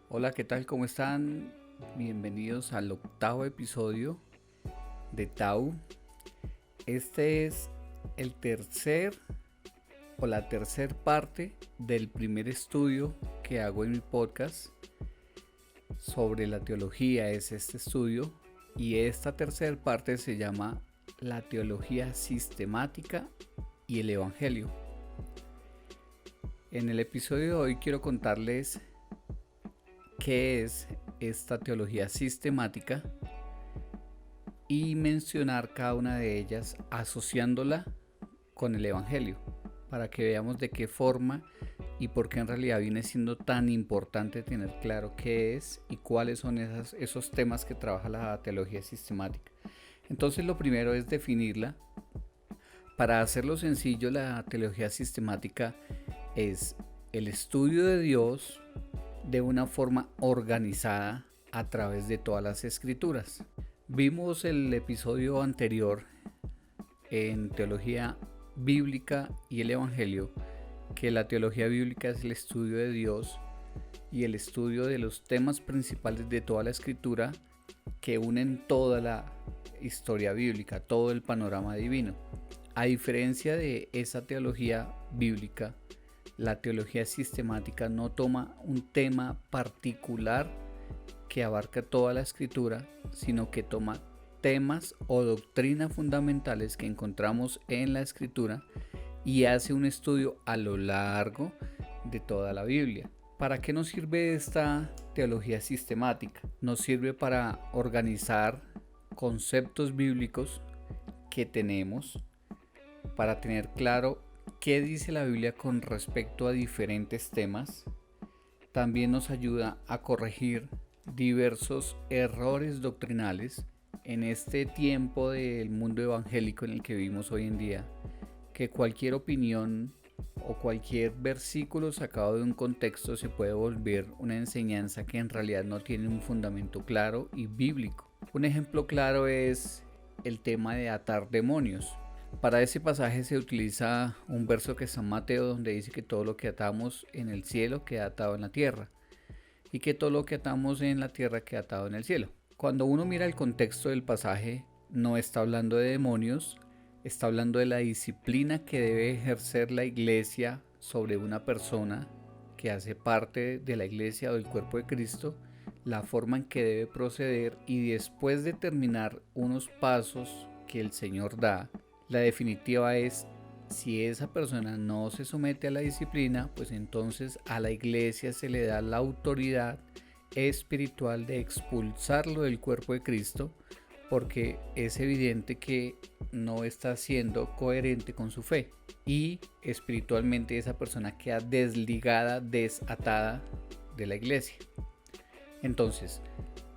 Hola, ¿qué tal? ¿Cómo están? Bienvenidos al octavo episodio de Tau. Este es el tercer o la tercer parte del primer estudio que hago en mi podcast sobre la teología. Es este estudio y esta tercer parte se llama La teología sistemática y el evangelio. En el episodio de hoy quiero contarles qué es esta teología sistemática y mencionar cada una de ellas asociándola con el evangelio para que veamos de qué forma y por qué en realidad viene siendo tan importante tener claro qué es y cuáles son esos temas que trabaja la teología sistemática. Entonces lo primero es definirla. Para hacerlo sencillo, la teología sistemática es el estudio de Dios de una forma organizada a través de todas las escrituras. Vimos el episodio anterior en teología bíblica y el evangelio, que la teología bíblica es el estudio de Dios y el estudio de los temas principales de toda la escritura que unen toda la historia bíblica, todo el panorama divino. A diferencia de esa teología bíblica, la teología sistemática no toma un tema particular que abarca toda la escritura, sino que toma temas o doctrinas fundamentales que encontramos en la escritura y hace un estudio a lo largo de toda la Biblia. ¿Para qué nos sirve esta teología sistemática? Nos sirve para organizar conceptos bíblicos que tenemos, para tener claro qué dice la Biblia con respecto a diferentes temas. También nos ayuda a corregir diversos errores doctrinales en este tiempo del mundo evangélico en el que vivimos hoy en día, que cualquier opinión o cualquier versículo sacado de un contexto se puede volver una enseñanza que en realidad no tiene un fundamento claro y bíblico. Un ejemplo claro es el tema de atar demonios. Para ese pasaje se utiliza un verso que está en Mateo, donde dice que todo lo que atamos en el cielo queda atado en la tierra y que todo lo que atamos en la tierra queda atado en el cielo. Cuando uno mira el contexto del pasaje, no está hablando de demonios, está hablando de la disciplina que debe ejercer la iglesia sobre una persona que hace parte de la iglesia o del cuerpo de Cristo, la forma en que debe proceder, y después de terminar unos pasos que el Señor da, la definitiva es: si esa persona no se somete a la disciplina, pues entonces a la iglesia se le da la autoridad espiritual de expulsarlo del cuerpo de Cristo, porque es evidente que no está siendo coherente con su fe y espiritualmente esa persona queda desligada, desatada de la iglesia. Entonces,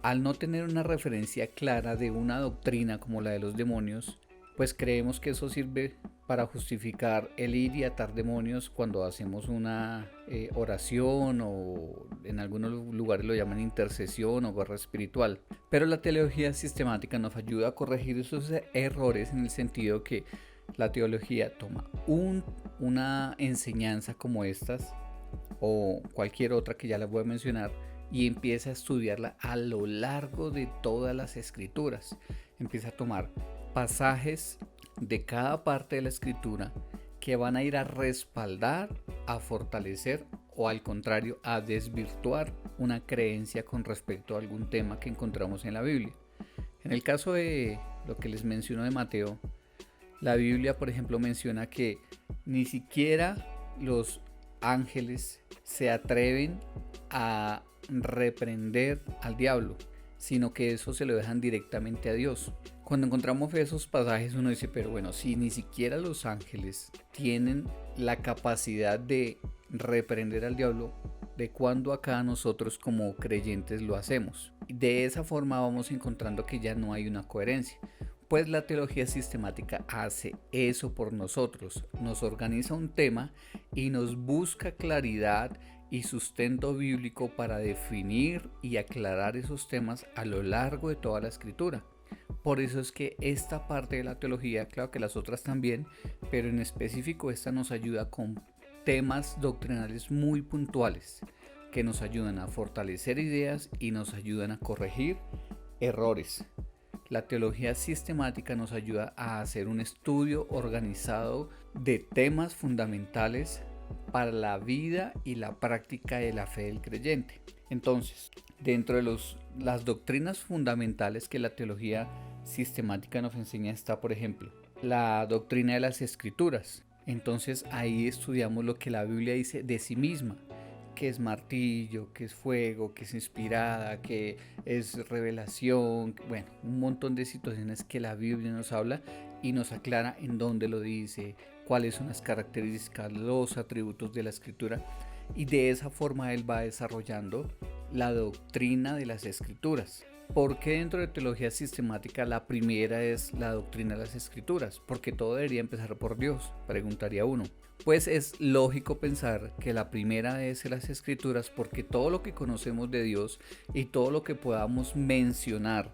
al no tener una referencia clara de una doctrina como la de los demonios, pues creemos que eso sirve para justificar el ir y atar demonios cuando hacemos una oración, o en algunos lugares lo llaman intercesión o guerra espiritual. Pero la teología sistemática nos ayuda a corregir esos errores, en el sentido que la teología toma una enseñanza como estas o cualquier otra que ya les voy a mencionar y empieza a estudiarla a lo largo de todas las escrituras. Empieza a tomar pasajes de cada parte de la escritura que van a ir a respaldar, a fortalecer o al contrario a desvirtuar una creencia con respecto a algún tema que encontramos en la Biblia. En el caso de lo que les menciono de Mateo, la Biblia, por ejemplo, menciona que ni siquiera los ángeles se atreven a reprender al diablo, sino que eso se lo dejan directamente a Dios. Cuando encontramos esos pasajes uno dice, pero bueno, si ni siquiera los ángeles tienen la capacidad de reprender al diablo, ¿de cuándo acá nosotros como creyentes lo hacemos? De esa forma vamos encontrando que ya no hay una coherencia. Pues la teología sistemática hace eso por nosotros, nos organiza un tema y nos busca claridad y sustento bíblico para definir y aclarar esos temas a lo largo de toda la escritura. Por eso es que esta parte de la teología, claro que las otras también, pero en específico esta nos ayuda con temas doctrinales muy puntuales. que nos ayudan a fortalecer ideas y nos ayudan a corregir errores. La teología sistemática nos ayuda a hacer un estudio organizado de temas fundamentales para la vida y la práctica de la fe del creyente. Entonces, dentro de las doctrinas fundamentales que la teología sistemática nos enseña está, por ejemplo, la doctrina de las escrituras. Entonces ahí estudiamos lo que la Biblia dice de sí misma, que es martillo, que es fuego, que es inspirada, que es revelación, bueno, un montón de situaciones que la Biblia nos habla y nos aclara en dónde lo dice, cuáles son las características, los atributos de la escritura, y de esa forma él va desarrollando la doctrina de las escrituras. ¿Por qué dentro de teología sistemática la primera es la doctrina de las escrituras? Porque todo debería empezar por Dios, preguntaría uno. Pues es lógico pensar que la primera es las escrituras, porque todo lo que conocemos de Dios y todo lo que podamos mencionar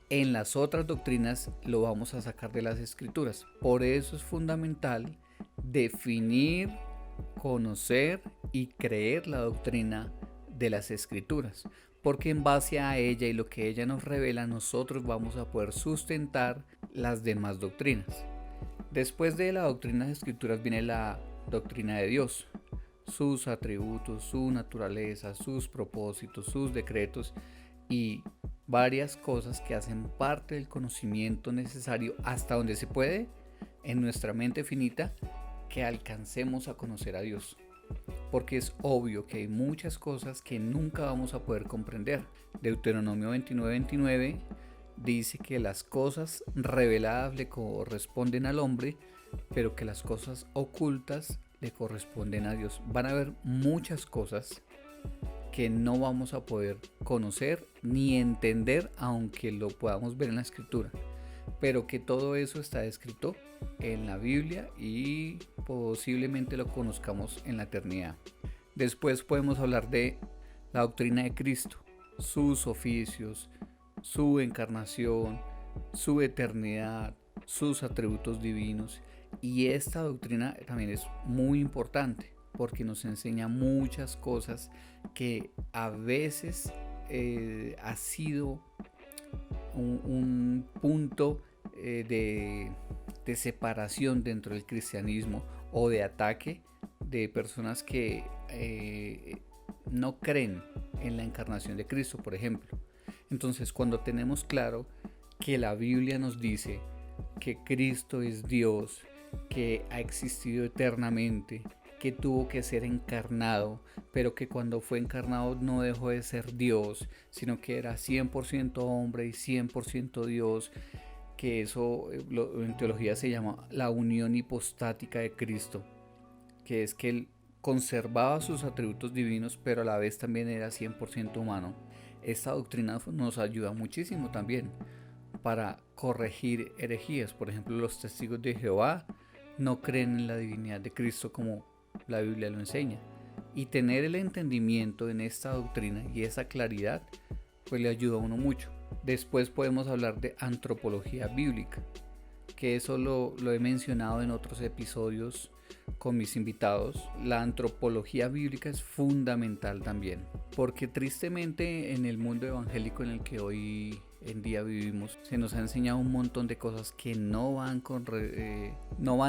en las otras doctrinas lo vamos a sacar de las escrituras. Por eso es fundamental definir, conocer y creer la doctrina de las escrituras, porque en base a ella y lo que ella nos revela, nosotros vamos a poder sustentar las demás doctrinas. Después de la doctrina de las escrituras viene la doctrina de Dios, sus atributos, su naturaleza, sus propósitos, sus decretos y varias cosas que hacen parte del conocimiento necesario hasta donde se puede en nuestra mente finita que alcancemos a conocer a Dios. Porque es obvio que hay muchas cosas que nunca vamos a poder comprender. Deuteronomio 29:29 dice que las cosas reveladas le corresponden al hombre, pero que las cosas ocultas le corresponden a Dios. Van a haber muchas cosas que no vamos a poder conocer ni entender, aunque lo podamos ver en la escritura, pero que todo eso está escrito en la Biblia y posiblemente lo conozcamos en la eternidad. Después podemos hablar de la doctrina de Cristo, sus oficios, su encarnación, su eternidad, sus atributos divinos. Y esta doctrina también es muy importante porque nos enseña muchas cosas que a veces ha sido un punto de separación dentro del cristianismo o de ataque de personas que no creen en la encarnación de Cristo, por ejemplo. Entonces, cuando tenemos claro que la Biblia nos dice que Cristo es Dios, que ha existido eternamente, que tuvo que ser encarnado, pero que cuando fue encarnado no dejó de ser Dios, sino que era 100% hombre y 100% Dios, que eso en teología se llama la unión hipostática de Cristo, que es que él conservaba sus atributos divinos, pero a la vez también era 100% humano. Esta doctrina nos ayuda muchísimo también para corregir herejías. Por ejemplo, los testigos de Jehová no creen en la divinidad de Cristo como la Biblia lo enseña, y tener el entendimiento en esta doctrina y esa claridad pues le ayuda a uno mucho. Después podemos hablar de antropología bíblica, que eso lo he mencionado en otros episodios con mis invitados. La antropología bíblica es fundamental también, porque tristemente en el mundo evangélico en el que hoy en día vivimos se nos ha enseñado un montón de cosas que no van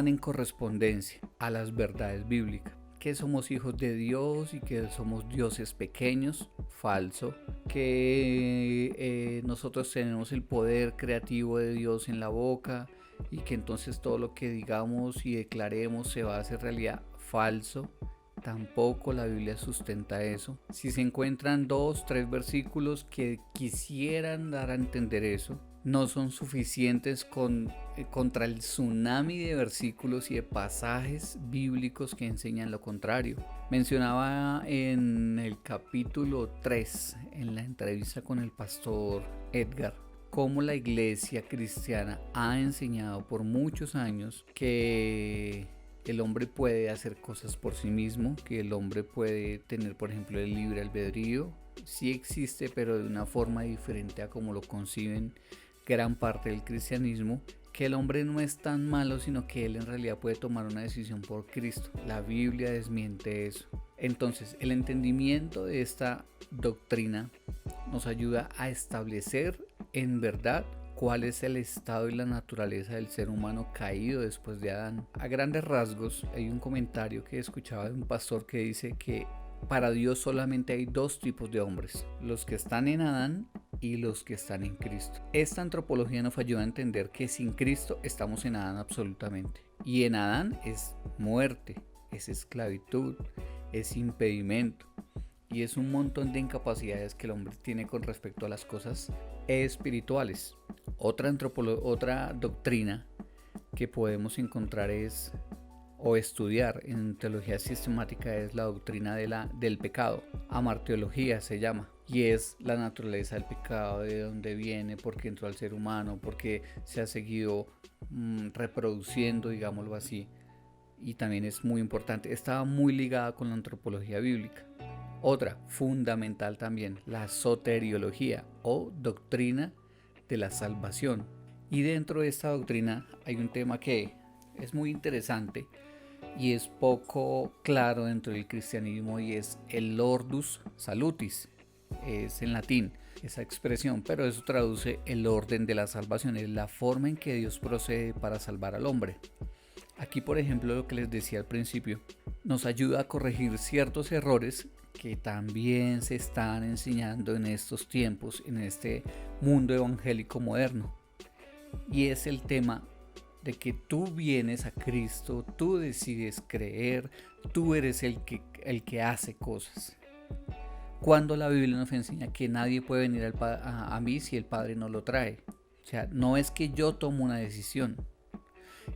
en correspondencia a las verdades bíblicas. Que somos hijos de Dios y que somos dioses pequeños, falso. Que nosotros tenemos el poder creativo de Dios en la boca y que entonces todo lo que digamos y declaremos se va a hacer realidad, falso. Tampoco la Biblia sustenta eso. Si se encuentran 2-3 versículos que quisieran dar a entender eso, no son suficientes contra el tsunami de versículos y de pasajes bíblicos que enseñan lo contrario. Mencionaba en el capítulo 3, en la entrevista con el pastor Edgar, cómo la iglesia cristiana ha enseñado por muchos años que el hombre puede hacer cosas por sí mismo, que el hombre puede tener, por ejemplo, el libre albedrío. Sí existe, pero de una forma diferente a como lo conciben gran parte del cristianismo, que el hombre no es tan malo, sino que él en realidad puede tomar una decisión por Cristo. La Biblia desmiente eso. Entonces, el entendimiento de esta doctrina nos ayuda a establecer en verdad cuál es el estado y la naturaleza del ser humano caído después de Adán. A grandes rasgos, hay un comentario que escuchaba de un pastor que dice que para Dios solamente hay dos tipos de hombres: los que están en Adán y los que están en Cristo. Esta antropología nos ayuda a entender que sin Cristo estamos en Adán absolutamente. Y en Adán es muerte, es esclavitud, es impedimento y es un montón de incapacidades que el hombre tiene con respecto a las cosas espirituales. Otra doctrina que podemos encontrar o estudiar en teología sistemática es la doctrina del pecado. Amarteología se llama, y es la naturaleza del pecado, de dónde viene, por qué entró al ser humano, por qué se ha seguido reproduciendo, digámoslo así. Y también es muy importante, estaba muy ligada con la antropología bíblica. Otra fundamental también, la soteriología o doctrina de la salvación. Y dentro de esta doctrina hay un tema que es muy interesante y es poco claro dentro del cristianismo, y es el Ordus Salutis. Es en latín esa expresión, pero eso traduce el orden de la salvación, es la forma en que Dios procede para salvar al hombre. Aquí, por ejemplo, lo que les decía al principio, nos ayuda a corregir ciertos errores que también se están enseñando en estos tiempos, en este mundo evangélico moderno. Y es el tema de que tú vienes a Cristo, tú decides creer, tú eres el que hace cosas. Cuando la Biblia nos enseña que nadie puede venir a mí si el Padre no lo trae. O sea, no es que yo tomo una decisión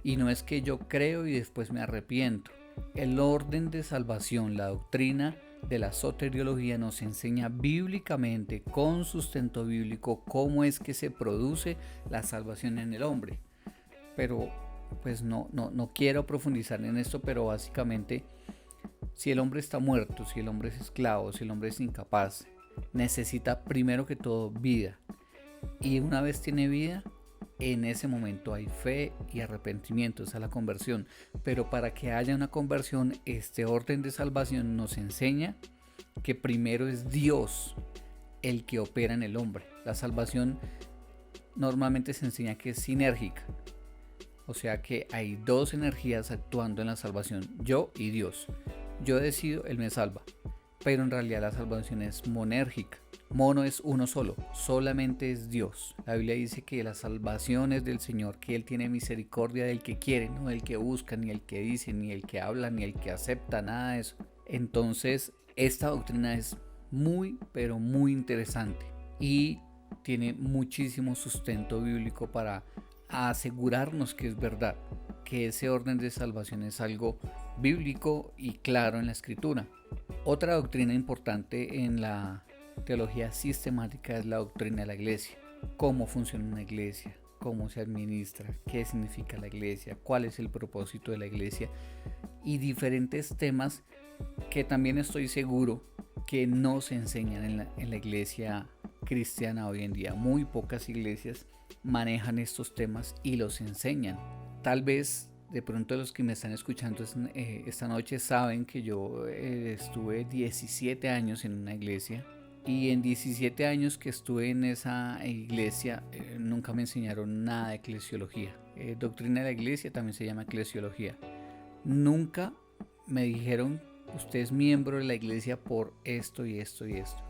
y no es que yo creo y después me arrepiento. El orden de salvación, la doctrina de la soteriología nos enseña bíblicamente, con sustento bíblico, cómo es que se produce la salvación en el hombre. Pero pues no quiero profundizar en esto, pero básicamente, si el hombre está muerto, si el hombre es esclavo, si el hombre es incapaz, necesita primero que todo vida. Y una vez tiene vida, en ese momento hay fe y arrepentimiento, esa es la conversión. Pero para que haya una conversión, este orden de salvación nos enseña que primero es Dios el que opera en el hombre. La salvación normalmente se enseña que es sinérgica, o sea que hay dos energías actuando en la salvación, yo y Dios. Yo decido, Él me salva, pero en realidad la salvación es monérgica. Mono es uno solo, solamente es Dios. La Biblia dice que la salvación es del Señor, que Él tiene misericordia del que quiere, no del que busca, ni el que dice, ni el que habla, ni el que acepta, nada de eso. Entonces, esta doctrina es muy, pero muy interesante y tiene muchísimo sustento bíblico para asegurarnos que es verdad, que ese orden de salvación es algo bíblico y claro en la Escritura. Otra doctrina importante en la teología sistemática es la doctrina de la iglesia. Cómo funciona una iglesia, cómo se administra, qué significa la iglesia, cuál es el propósito de la iglesia y diferentes temas que también estoy seguro que no se enseñan en la iglesia cristiana hoy en día. Muy pocas iglesias manejan estos temas y los enseñan. Tal vez de pronto los que me están escuchando esta noche saben que yo estuve 17 años en una iglesia. Y en 17 años que estuve en esa iglesia, nunca me enseñaron nada de eclesiología. Doctrina de la iglesia también se llama eclesiología. Nunca me dijeron, usted es miembro de la iglesia por esto y esto y esto.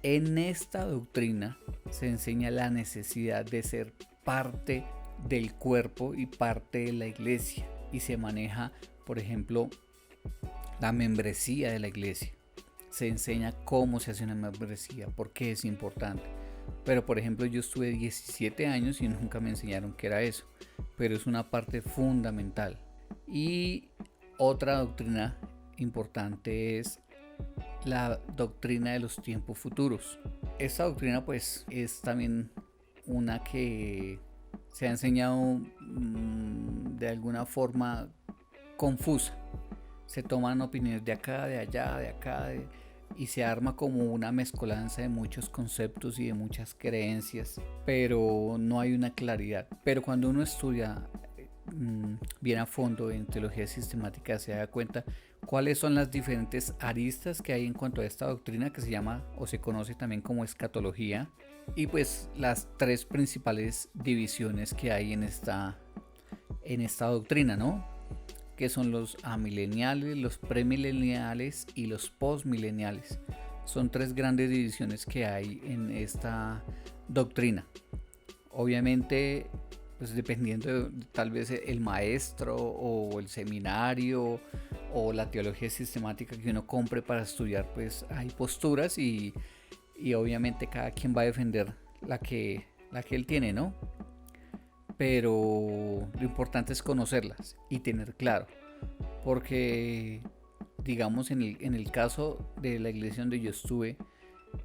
En esta doctrina se enseña la necesidad de ser parte del cuerpo y parte de la iglesia. Y se maneja, por ejemplo, la membresía de la iglesia. Se enseña cómo se hace una membresía, por qué es importante. Pero por ejemplo, yo estuve 17 años y nunca me enseñaron qué era eso, pero es una parte fundamental. Y otra doctrina importante es la doctrina de los tiempos futuros. Esta doctrina pues es también una que se ha enseñado de alguna forma confusa. Se toman opiniones de acá, de allá, de acá, y se arma como una mezcolanza de muchos conceptos y de muchas creencias, pero no hay una claridad. Pero cuando uno estudia bien a fondo en teología sistemática se da cuenta cuáles son las diferentes aristas que hay en cuanto a esta doctrina que se llama o se conoce también como escatología, y pues las tres principales divisiones que hay en esta doctrina, ¿no? Que son los amileniales, los premileniales y los postmileniales. Son tres grandes divisiones que hay en esta doctrina. Obviamente, pues dependiendo de tal vez el maestro o el seminario o la teología sistemática que uno compre para estudiar, pues hay posturas y obviamente cada quien va a defender la que él tiene, ¿no? Pero lo importante es conocerlas y tener claro, porque digamos en el caso de la iglesia donde yo estuve,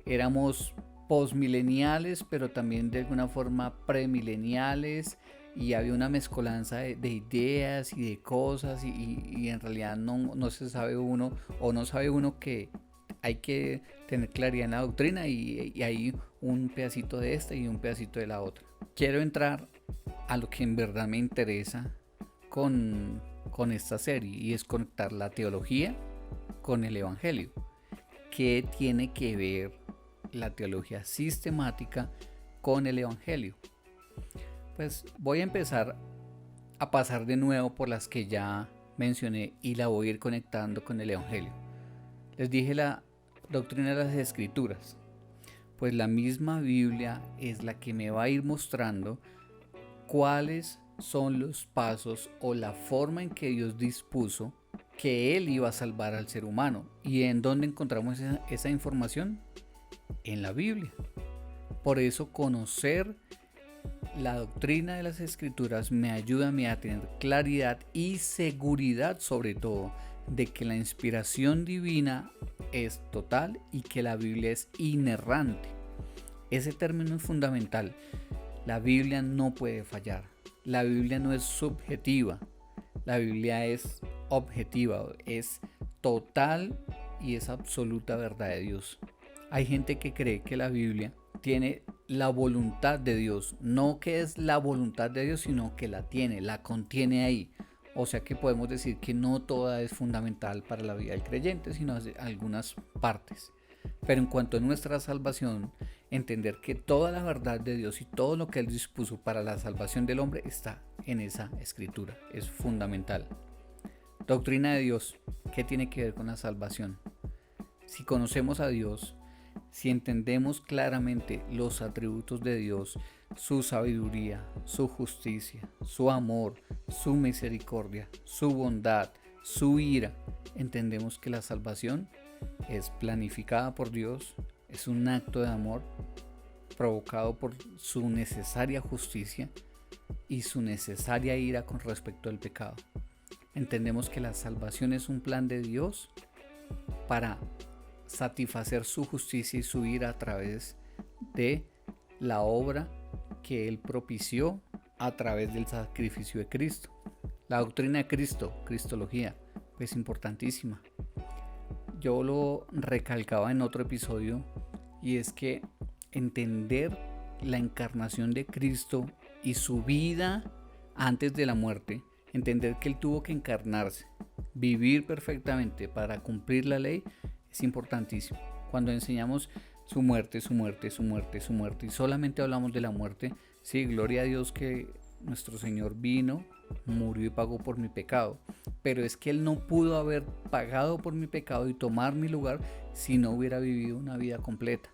éramos postmileniales, pero también de alguna forma premileniales, y había una mezcolanza de ideas y de cosas, y en realidad no se sabe uno, o no sabe uno que hay que tener claridad en la doctrina, y hay un pedacito de esta y un pedacito de la otra. Quiero entrar a lo que en verdad me interesa con esta serie, y es conectar la teología con el evangelio. ¿Qué tiene que ver la teología sistemática con el evangelio? Pues voy a empezar a pasar de nuevo por las que ya mencioné y la voy a ir conectando con el evangelio. Les dije la doctrina de las escrituras. Pues la misma Biblia es la que me va a ir mostrando cuáles son los pasos o la forma en que Dios dispuso que Él iba a salvar al ser humano. ¿Y en dónde encontramos esa información? En la Biblia. Por eso conocer la doctrina de las escrituras me ayuda a mí a tener claridad y seguridad, sobre todo, de que la inspiración divina es total y que la Biblia es inerrante. Ese término es fundamental. La Biblia no puede fallar. La Biblia no es subjetiva. La Biblia es objetiva, es total y es absoluta verdad de Dios. Hay gente que cree que la Biblia tiene la voluntad de Dios, no que es la voluntad de Dios, sino que la tiene, la contiene ahí. O sea que podemos decir que no toda es fundamental para la vida del creyente, sino algunas partes. Pero en cuanto a nuestra salvación, entender que toda la verdad de Dios y todo lo que Él dispuso para la salvación del hombre está en esa escritura. Es fundamental. Doctrina de Dios. ¿Qué tiene que ver con la salvación? Si conocemos a Dios, si entendemos claramente los atributos de Dios, su sabiduría, su justicia, su amor, su misericordia, su bondad, su ira, entendemos que la salvación es planificada por Dios, es un acto de amor provocado por su necesaria justicia y su necesaria ira con respecto al pecado. Entendemos que la salvación es un plan de Dios para satisfacer su justicia y su ira a través de la obra que Él propició a través del sacrificio de Cristo. La doctrina de Cristo, cristología, es importantísima. Yo lo recalcaba en otro episodio, y es que entender la encarnación de Cristo y su vida antes de la muerte, entender que Él tuvo que encarnarse, vivir perfectamente para cumplir la ley, es importantísimo. Cuando enseñamos su muerte, su muerte, su muerte, su muerte, y solamente hablamos de la muerte, sí, gloria a Dios que nuestro Señor vino, murió y pagó por mi pecado, pero es que Él no pudo haber pagado por mi pecado y tomar mi lugar si no hubiera vivido una vida completa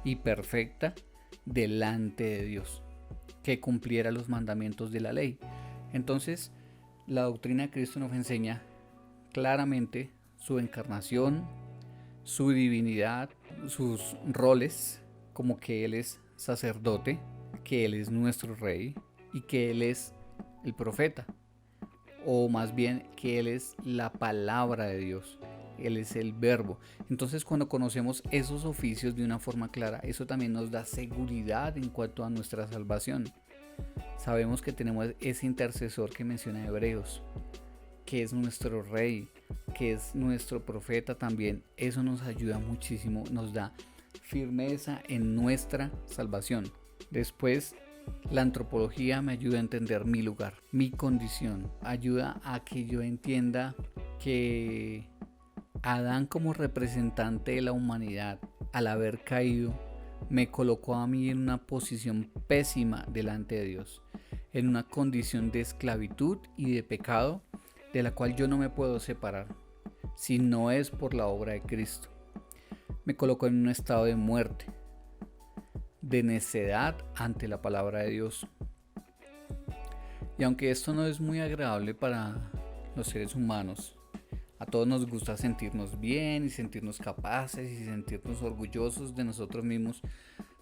y perfecta delante de Dios, que cumpliera los mandamientos de la ley. Entonces, la doctrina de Cristo nos enseña claramente su encarnación, su divinidad, sus roles, como que Él es sacerdote, que Él es nuestro rey y que Él es el profeta, o más bien que Él es la palabra de Dios, Él es el verbo. Entonces, cuando conocemos esos oficios de una forma clara, eso también nos da seguridad en cuanto a nuestra salvación. Sabemos que tenemos ese intercesor que menciona Hebreos, que es nuestro rey, que es nuestro profeta también. Eso nos ayuda muchísimo, nos da firmeza en nuestra salvación. Después La antropología me ayuda a entender mi lugar, mi condición, ayuda a que yo entienda que Adán, como representante de la humanidad, al haber caído, me colocó a mí en una posición pésima delante de Dios, en una condición de esclavitud y de pecado de la cual yo no me puedo separar, si no es por la obra de Cristo. Me colocó en un estado de muerte, de necedad ante la palabra de Dios. Y aunque esto no es muy agradable para los seres humanos, a todos nos gusta sentirnos bien y sentirnos capaces y sentirnos orgullosos de nosotros mismos,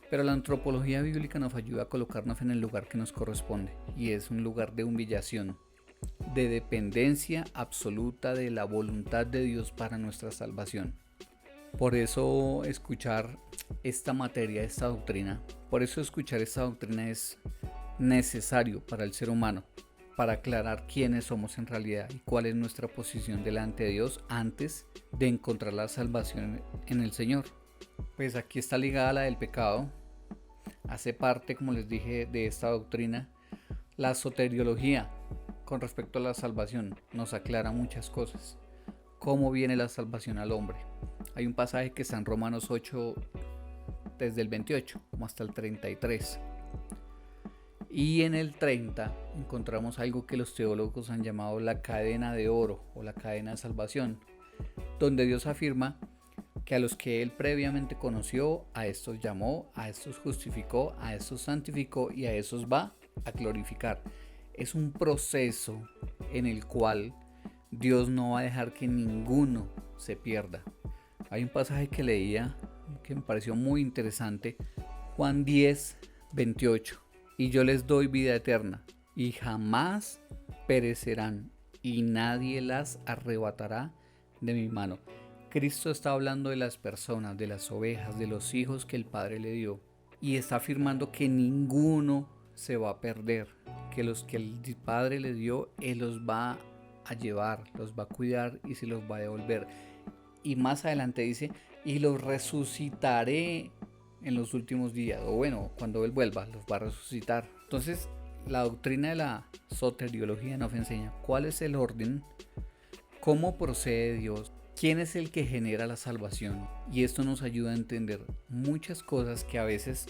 pero la antropología bíblica nos ayuda a colocarnos en el lugar que nos corresponde, y es un lugar de humillación, de dependencia absoluta de la voluntad de Dios para nuestra salvación. Por eso escuchar esta materia, esta doctrina, es necesario para el ser humano, para aclarar quiénes somos en realidad y cuál es nuestra posición delante de Dios antes de encontrar la salvación en el Señor. Pues aquí está ligada la del pecado, hace parte, como les dije, de esta doctrina. La soteriología con respecto a la salvación nos aclara muchas cosas. ¿Cómo viene la salvación al hombre? Hay un pasaje que está en Romanos 8, desde el 28 como hasta el 33. Y en el 30 encontramos algo que los teólogos han llamado la cadena de oro o la cadena de salvación, donde Dios afirma que a los que Él previamente conoció, a estos llamó, a estos justificó, a estos santificó y a esos va a glorificar. Es un proceso en el cual Dios no va a dejar que ninguno se pierda. Hay un pasaje que leía que me pareció muy interesante, Juan 10, 28. Y yo les doy vida eterna, y jamás perecerán, y nadie las arrebatará de mi mano. Cristo está hablando de las personas, de las ovejas, de los hijos que el Padre le dio, y está afirmando que ninguno se va a perder, que los que el Padre le dio, Él los va a llevar, los va a cuidar y se los va a devolver. Y más adelante dice, y los resucitaré en los últimos días, o bueno, cuando Él vuelva, los va a resucitar. Entonces, la doctrina de la soteriología nos enseña cuál es el orden, cómo procede Dios, quién es el que genera la salvación. Y esto nos ayuda a entender muchas cosas que a veces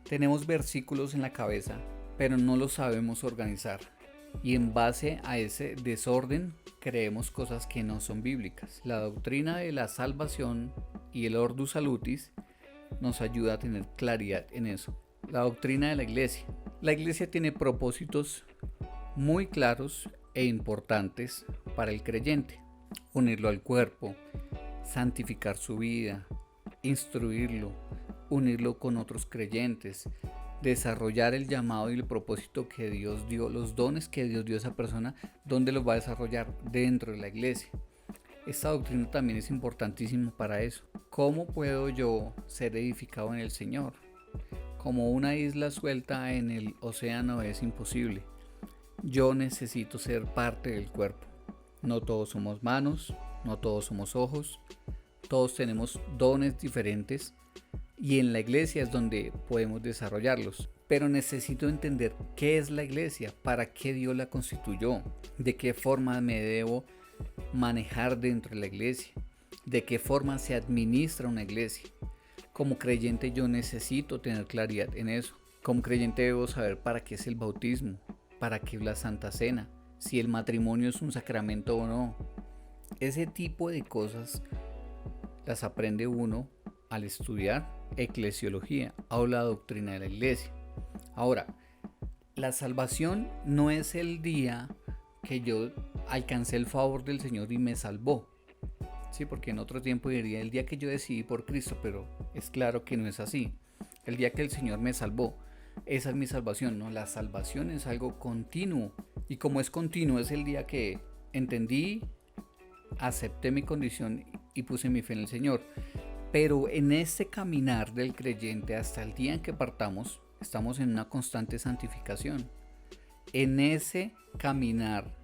tenemos versículos en la cabeza, pero no los sabemos organizar. Y en base a ese desorden creemos cosas que no son bíblicas. La doctrina de la salvación y el Ordo Salutis nos ayuda a tener claridad en eso. La doctrina de la iglesia. La iglesia tiene propósitos muy claros e importantes para el creyente. Unirlo al cuerpo, santificar su vida, instruirlo, unirlo con otros creyentes, desarrollar el llamado y el propósito que Dios dio, los dones que Dios dio a esa persona, ¿dónde los va a desarrollar? Dentro de la iglesia. Esta doctrina también es importantísima para eso. ¿Cómo puedo yo ser edificado en el Señor? Como una isla suelta en el océano es imposible. Yo necesito ser parte del cuerpo. No todos somos manos, no todos somos ojos, todos tenemos dones diferentes y en la iglesia es donde podemos desarrollarlos. Pero necesito entender qué es la iglesia, para qué Dios la constituyó, de qué forma me debo manejar dentro de la iglesia, de qué forma se administra una iglesia. Como creyente yo necesito tener claridad en eso. Como creyente debo saber para qué es el bautismo, para qué es la Santa Cena, si el matrimonio es un sacramento o no. Ese tipo de cosas las aprende uno al estudiar eclesiología o la doctrina de la iglesia. Ahora, la salvación no es el día que yo alcancé el favor del Señor y me salvó. Sí, porque en otro tiempo diría el día que yo decidí por Cristo, pero es claro que no es así. El día que el Señor me salvó, esa es mi salvación. No, la salvación es algo continuo, y como es continuo es el día que entendí, acepté mi condición y puse mi fe en el Señor. Pero en este caminar del creyente hasta el día en que partamos, estamos en una constante santificación. En ese caminar,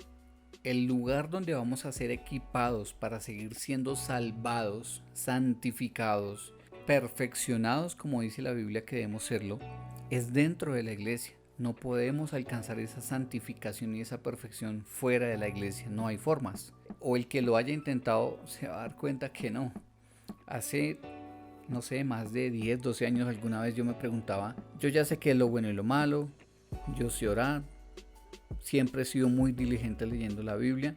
el lugar donde vamos a ser equipados para seguir siendo salvados, santificados, perfeccionados, como dice la Biblia que debemos serlo, es dentro de la iglesia. No podemos alcanzar esa santificación y esa perfección fuera de la iglesia, no hay formas. O el que lo haya intentado se va a dar cuenta que no. Hace, no sé, más de 10, 12 años alguna vez yo me preguntaba, yo ya sé qué es lo bueno y lo malo, yo sé orar, siempre he sido muy diligente leyendo la Biblia,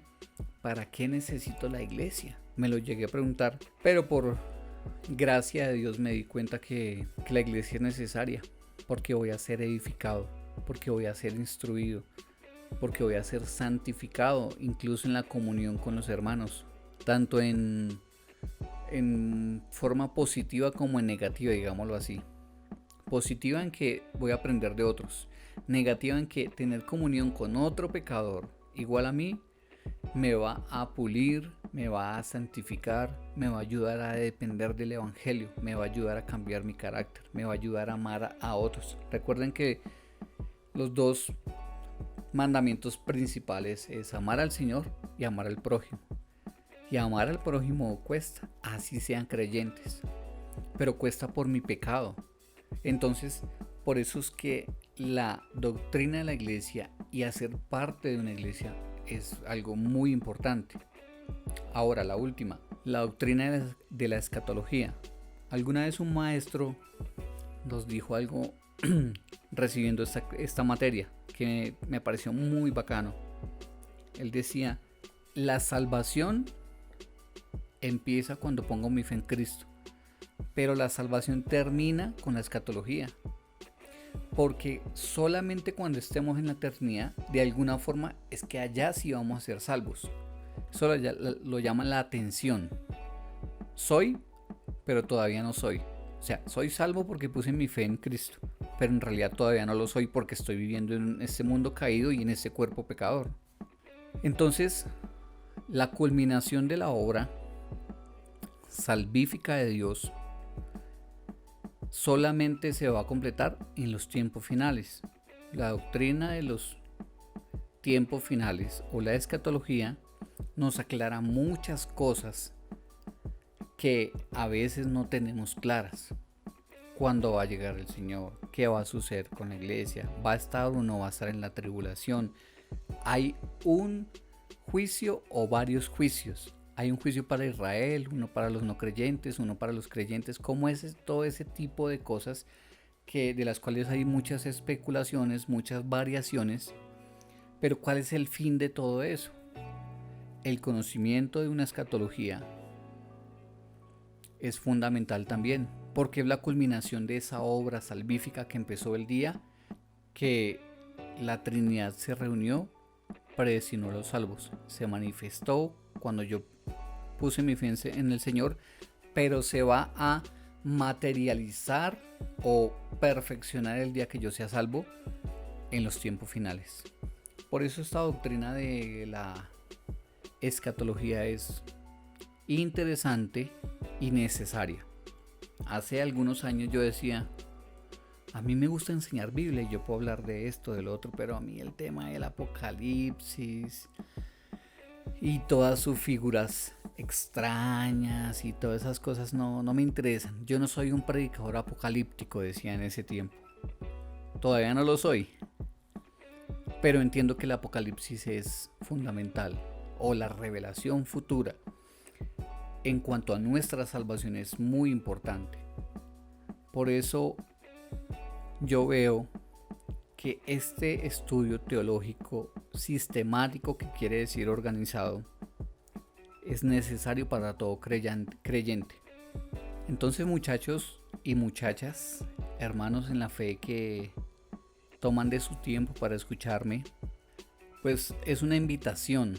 ¿para qué necesito la iglesia? Me lo llegué a preguntar, pero por gracia de Dios me di cuenta que la iglesia es necesaria, porque voy a ser edificado, porque voy a ser instruido, porque voy a ser santificado, incluso en la comunión con los hermanos, tanto en forma positiva como en negativa, digámoslo así. Positiva en que voy a aprender de otros, negativa en que tener comunión con otro pecador igual a mí me va a pulir, me va a santificar, me va a ayudar a depender del evangelio, me va a ayudar a cambiar mi carácter, me va a ayudar a amar a otros. Recuerden que los dos mandamientos principales es amar al Señor y amar al prójimo. Y amar al prójimo cuesta, así sean creyentes, pero cuesta por mi pecado. Entonces, por eso es que la doctrina de la iglesia y hacer parte de una iglesia es algo muy importante. Ahora, la última, la doctrina de la escatología. Alguna vez un maestro nos dijo algo recibiendo esta materia que me pareció muy bacano. Él decía, la salvación empieza cuando pongo mi fe en Cristo, pero la salvación termina con la escatología, porque solamente cuando estemos en la eternidad, de alguna forma es que allá sí vamos a ser salvos. Eso lo llaman la atención. Soy, pero todavía no soy. O sea, soy salvo porque puse mi fe en Cristo, pero en realidad todavía no lo soy porque estoy viviendo en este mundo caído y en este cuerpo pecador. Entonces, la culminación de la obra salvífica de Dios solamente se va a completar en los tiempos finales. La doctrina de los tiempos finales o la escatología nos aclara muchas cosas que a veces no tenemos claras. ¿Cuándo va a llegar el Señor? ¿Qué va a suceder con la iglesia? ¿Va a estar o no va a estar en la tribulación? ¿Hay un juicio o varios juicios? Hay un juicio para Israel, uno para los no creyentes, uno para los creyentes. ¿Cómo es todo ese tipo de cosas de las cuales hay muchas especulaciones, muchas variaciones? Pero ¿cuál es el fin de todo eso? El conocimiento de una escatología es fundamental también, porque es la culminación de esa obra salvífica que empezó el día que la Trinidad se reunió, predestinó a los salvos, se manifestó cuando yo puse mi fe en el Señor, pero se va a materializar o perfeccionar el día que yo sea salvo en los tiempos finales. Por eso esta doctrina de la escatología es interesante y necesaria. Hace algunos años yo decía, a mí me gusta enseñar Biblia y yo puedo hablar de esto, del otro, pero a mí el tema del apocalipsis y todas sus figuras extrañas y todas esas cosas no me interesan. Yo no soy un predicador apocalíptico, decía en ese tiempo. Todavía no lo soy, pero entiendo que el apocalipsis es fundamental, o la revelación futura en cuanto a nuestra salvación es muy importante. Por eso yo veo que este estudio teológico sistemático, que quiere decir organizado, es necesario para todo creyente. Entonces, muchachos y muchachas, hermanos en la fe que toman de su tiempo para escucharme, pues es una invitación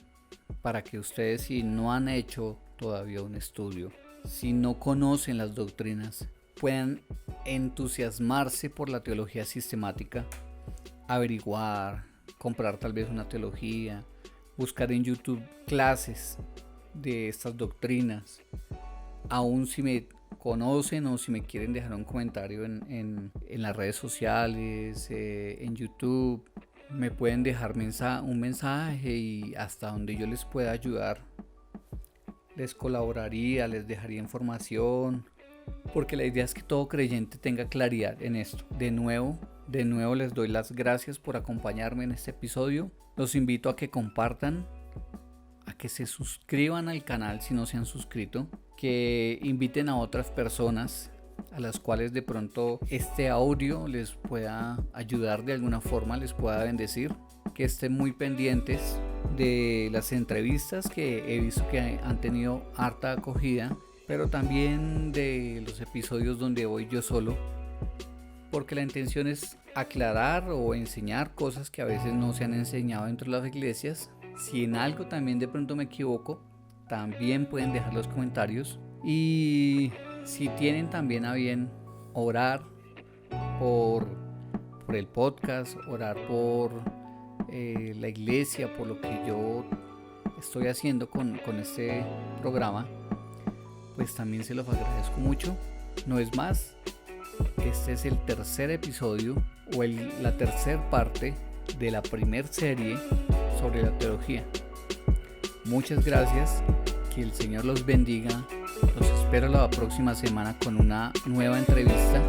para que ustedes, si no han hecho todavía un estudio, si no conocen las doctrinas, puedan entusiasmarse por la teología sistemática, averiguar, comprar tal vez una teología, buscar en YouTube clases de estas doctrinas. Aún si me conocen o si me quieren dejar un comentario en las redes sociales, en YouTube, me pueden dejar un mensaje y hasta donde yo les pueda ayudar les colaboraría, les dejaría información porque la idea es que todo creyente tenga claridad en esto. De nuevo les doy las gracias por acompañarme en este episodio. Los invito a que compartan, a que se suscriban al canal si no se han suscrito, que inviten a otras personas a las cuales de pronto este audio les pueda ayudar de alguna forma, les pueda bendecir, que estén muy pendientes de las entrevistas que he visto que han tenido harta acogida, pero también de los episodios donde voy yo solo, porque la intención es aclarar o enseñar cosas que a veces no se han enseñado dentro de las iglesias. Si en algo también de pronto me equivoco, también pueden dejar los comentarios. Y si tienen también a bien orar por el podcast, orar por la iglesia, por lo que yo estoy haciendo con este programa, pues también se los agradezco mucho. No es más, este es el tercer episodio o la tercera parte de la primera serie sobre la teología. Muchas gracias, que el Señor los bendiga. Los espero la próxima semana con una nueva entrevista